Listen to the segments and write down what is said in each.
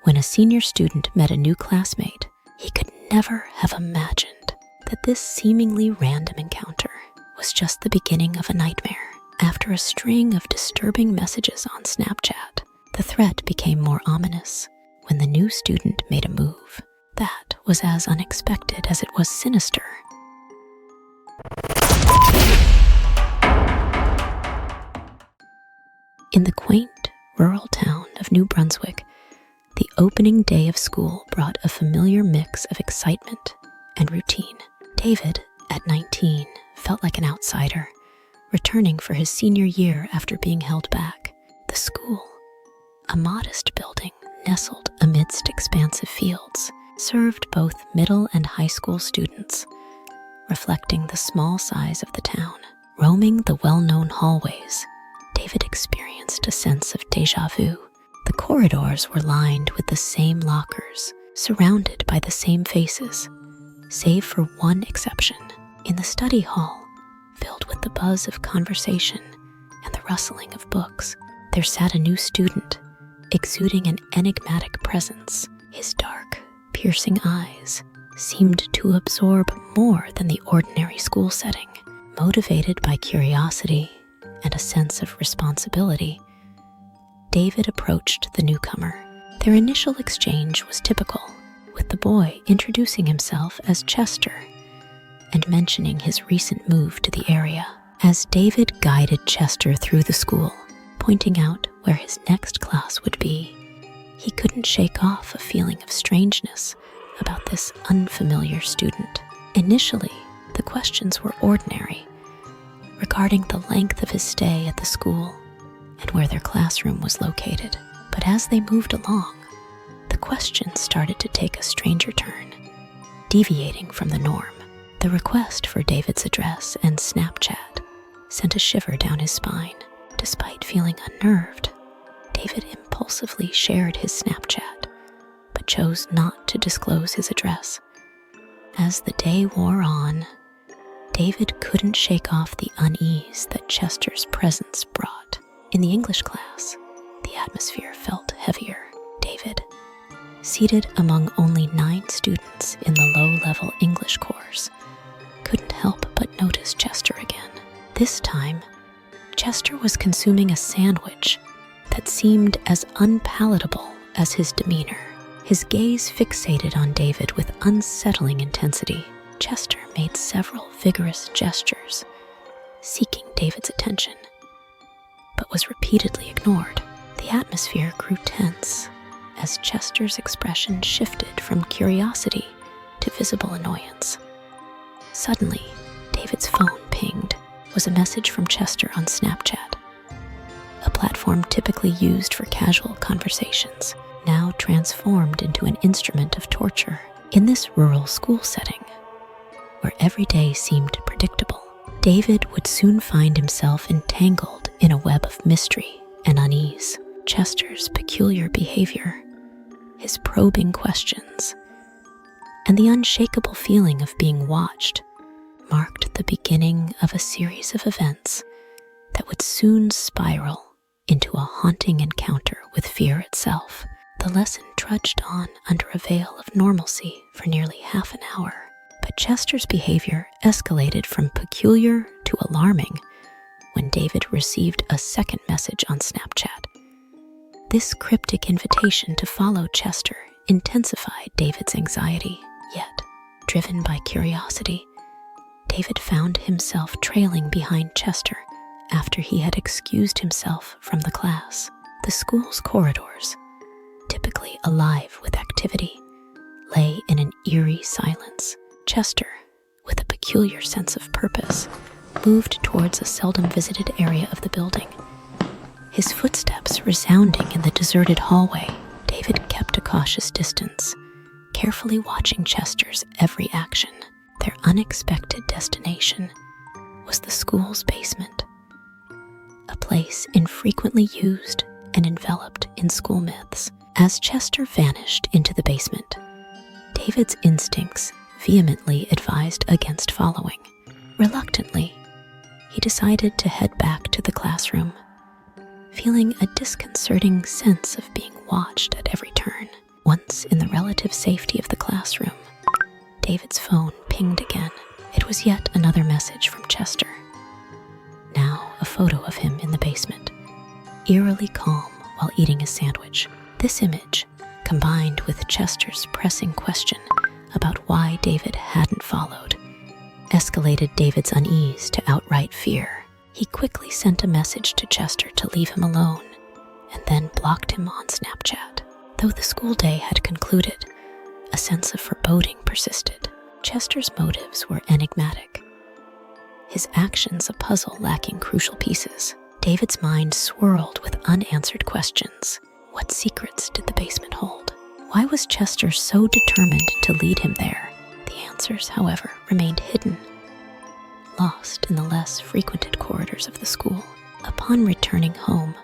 When a senior student met a new classmate, he could never have imagined that this seemingly random encounter was just the beginning of a nightmare. After a string of disturbing messages on Snapchat, the threat became more ominous when the new student made a move that was as unexpected as it was sinister. In the quaint, rural town of New Brunswick, the opening day of school brought a familiar mix of excitement and routine. David, at 19, felt like an outsider, returning for his senior year after being held back. The school, a modest building nestled amidst expansive fields, served both middle and high school students, reflecting the small size of the town. Roaming the well-known hallways, David experienced a sense of déjà vu. The corridors were lined with the same lockers, surrounded by the same faces, save for one exception. In the study hall, filled with the buzz of conversation and the rustling of books, there sat a new student, exuding an enigmatic presence. His dark, piercing eyes seemed to absorb more than the ordinary school setting. Motivated by curiosity and a sense of responsibility, David approached the newcomer. Their initial exchange was typical, with the boy introducing himself as Chester and mentioning his recent move to the area. As David guided Chester through the school, pointing out where his next class would be, he couldn't shake off a feeling of strangeness about this unfamiliar student. Initially, the questions were ordinary, regarding the length of his stay at the school and where their classroom was located. But as they moved along, the questions started to take a stranger turn, deviating from the norm. The request for David's address and Snapchat sent a shiver down his spine. Despite feeling unnerved, David impulsively shared his Snapchat, but chose not to disclose his address. As the day wore on, David couldn't shake off the unease that Chester's presence brought. In the English class, the atmosphere felt heavier. David, seated among only 9 students in the low-level English course, couldn't help but notice Chester again. This time, Chester was consuming a sandwich that seemed as unpalatable as his demeanor. His gaze fixated on David with unsettling intensity. Chester made several vigorous gestures, seeking David's attention, but was repeatedly ignored. The atmosphere grew tense as Chester's expression shifted from curiosity to visible annoyance. Suddenly, David's phone pinged. It was a message from Chester on Snapchat, a platform typically used for casual conversations, now transformed into an instrument of torture. In this rural school setting, where every day seemed predictable, David would soon find himself entangled in a web of mystery and unease. Chester's peculiar behavior, his probing questions, and the unshakable feeling of being watched marked the beginning of a series of events that would soon spiral into a haunting encounter with fear itself. The lesson trudged on under a veil of normalcy for nearly half an hour, but Chester's behavior escalated from peculiar to alarming when David received a second message on Snapchat. This cryptic invitation to follow Chester intensified David's anxiety, yet, driven by curiosity, David found himself trailing behind Chester after he had excused himself from the class. The school's corridors, typically alive with activity, lay in an eerie silence. Chester, with a peculiar sense of purpose, moved towards a seldom visited area of the building, his footsteps resounding in the deserted hallway. David kept a cautious distance, carefully watching Chester's every action. Their unexpected destination was the school's basement, a place infrequently used and enveloped in school myths. As Chester vanished into the basement, David's instincts vehemently advised against following. Reluctantly, he decided to head back to the classroom, feeling a disconcerting sense of being watched at every turn. relative safety of the classroom. David's phone pinged again. It was yet another message from Chester. Now a photo of him in the basement, eerily calm while eating his sandwich. This image, combined with Chester's pressing question about why David hadn't followed, escalated David's unease to outright fear. He quickly sent a message to Chester to leave him alone, and then blocked him on Snapchat. Though the school day had concluded, a sense of foreboding persisted. Chester's motives were enigmatic, his actions a puzzle lacking crucial pieces. David's mind swirled with unanswered questions. What secrets did the basement hold? Why was Chester so determined to lead him there? The answers, however, remained hidden, lost in the less frequented corridors of the school. Upon returning home,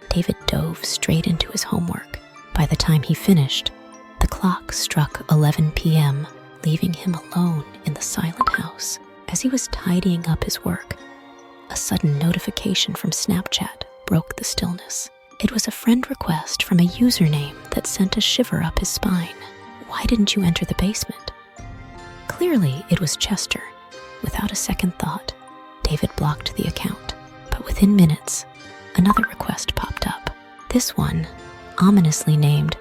David dove straight into his homework. By the time he finished, the clock struck 11 p.m., leaving him alone in the silent house. As he was tidying up his work, a sudden notification from Snapchat broke the stillness. It was a friend request from a username that sent a shiver up his spine. Why didn't you enter the basement? Clearly, it was Chester. Without a second thought, David blocked the account. But within minutes, another request popped up. This one, ominously named,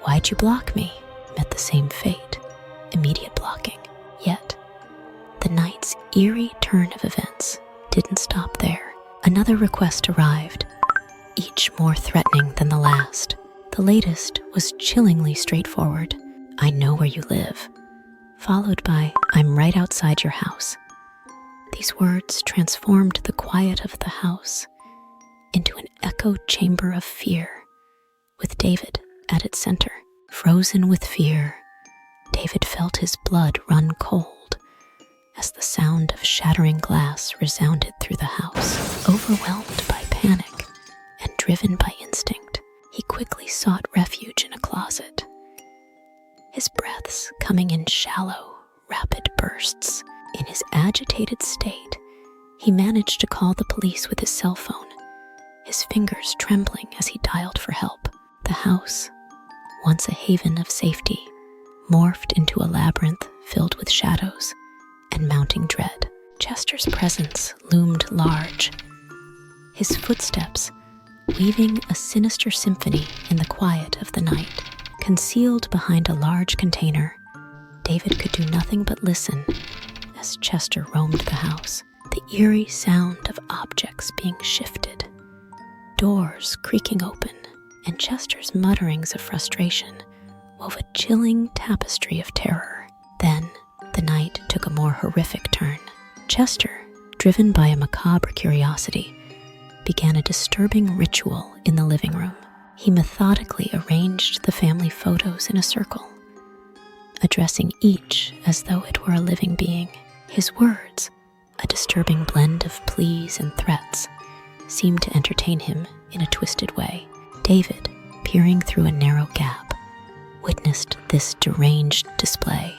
"Why'd you block me?" met the same fate, immediate blocking. Yet, the night's eerie turn of events didn't stop there. Another request arrived, each more threatening than the last. The latest was chillingly straightforward. "I know where you live," followed by, "I'm right outside your house." These words transformed the quiet of the house into an echo chamber of fear, with David at its center. Frozen with fear, David felt his blood run cold as the sound of shattering glass resounded through the house. Overwhelmed by panic and driven by instinct, he quickly sought refuge in a closet, his breaths coming in shallow, rapid bursts. In his agitated state, he managed to call the police with his cell phone, his fingers trembling as he dialed for help. The house, once a haven of safety, morphed into a labyrinth filled with shadows and mounting dread. Chester's presence loomed large, his footsteps weaving a sinister symphony in the quiet of the night. Concealed behind a large container, David could do nothing but listen as Chester roamed the house. The eerie sound of objects being shifted, doors creaking open, and Chester's mutterings of frustration wove a chilling tapestry of terror. Then, the night took a more horrific turn. Chester, driven by a macabre curiosity, began a disturbing ritual in the living room. He methodically arranged the family photos in a circle, addressing each as though it were a living being. His words, a disturbing blend of pleas and threats, seemed to entertain him in a twisted way. David, peering through a narrow gap, witnessed this deranged display,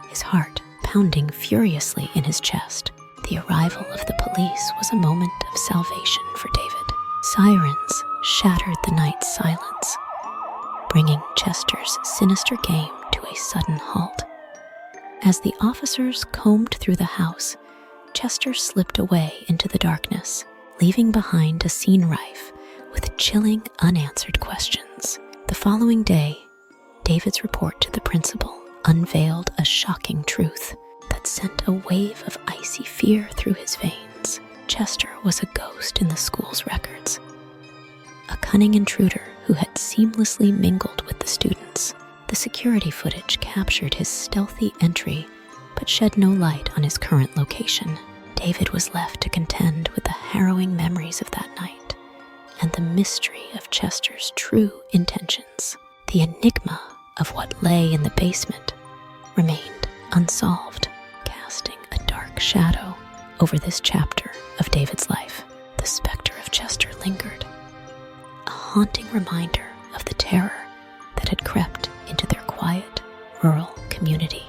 his heart pounding furiously in his chest. The arrival of the police was a moment of salvation for David. Sirens shattered the night's silence, bringing Chester's sinister game to a sudden halt. As the officers combed through the house, Chester slipped away into the darkness, leaving behind a scene rife with chilling, unanswered questions. The following day, David's report to the principal unveiled a shocking truth that sent a wave of icy fear through his veins. Chester was a ghost in the school's records, a cunning intruder who had seamlessly mingled with the students. The security footage captured his stealthy entry, but shed no light on his current location. David was left to contend with the harrowing memories of that night and the mystery of Chester's true intentions. The enigma of what lay in the basement remained unsolved, casting a dark shadow over this chapter of David's life. The specter of Chester lingered, a haunting reminder of the terror that had crept into their quiet, rural community.